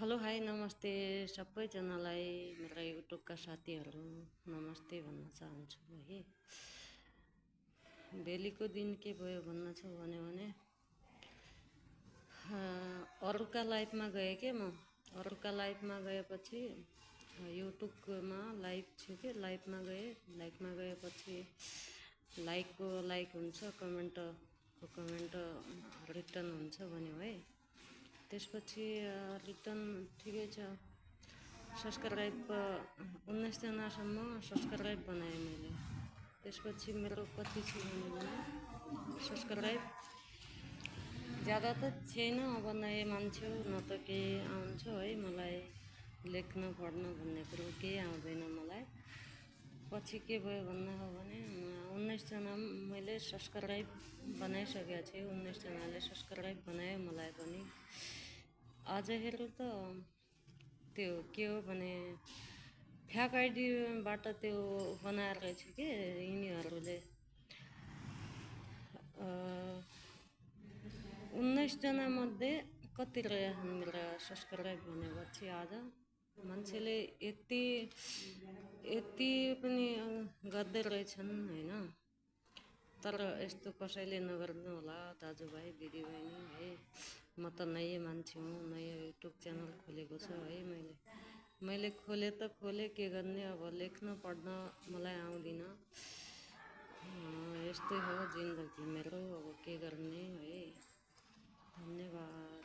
Hello hi नमस्ते सबैजनालाई मेरा युट्युबका साथीहरू नमस्ते भन्न चाहन्छु है। भेलीको दिन के भयो भन्न छ भने अरूका लाइभमा गएँ के म अरूका लाइभमा गएपछि युट्युबमा लाइभ छु के लाइभमा गएपछि लाइकको लाइक हुन्छ, कमेन्टको कमेन्ट रिटर्न हुन्छ भन्यो है। त्यसपछि रिटर्न ठिकै छ। सब्सक्राइब 19 जनासम्म सब्सक्राइब बनाएँ मैले। त्यसपछि मेरो कति छ भने सब्सक्राइब ज्यादा त छैन। अब नयाँ मान्छे हो न त केही आउँछ है। मलाई लेख्न पढ्न भन्ने कुरो केही आउँदैन मलाई। पछि के भयो भन्नु हो भने 19 जना मैले सब्सक्राइब बनाइसकेको छु। 19 जनाले सब्सक्राइब बनायो मलाई पनि। आज हेर्नु त त्यो के हो भने फ्याक आइडीबाट त्यो बनाएर रहेछ कि यिनीहरूले 19 जना मध्ये कति रहेछन् मेरा सब्सक्राइब भनेपछि आज मान्छेले यति पनि गर्दै रहेछन् हैन। तर यस्तो कसैले नगर्नु होला दाजुभाइ दिदीबहिनी है। म त नयाँ मान्छे हुँ, नयाँ युट्युब च्यानल खोलेको छ है। मैले खोले त खोले के गर्ने। अब लेख्न पढ्न मलाई आउँदिन। यस्तै हो जिन्दगी मेरो, अब के गर्ने है। धन्यवाद।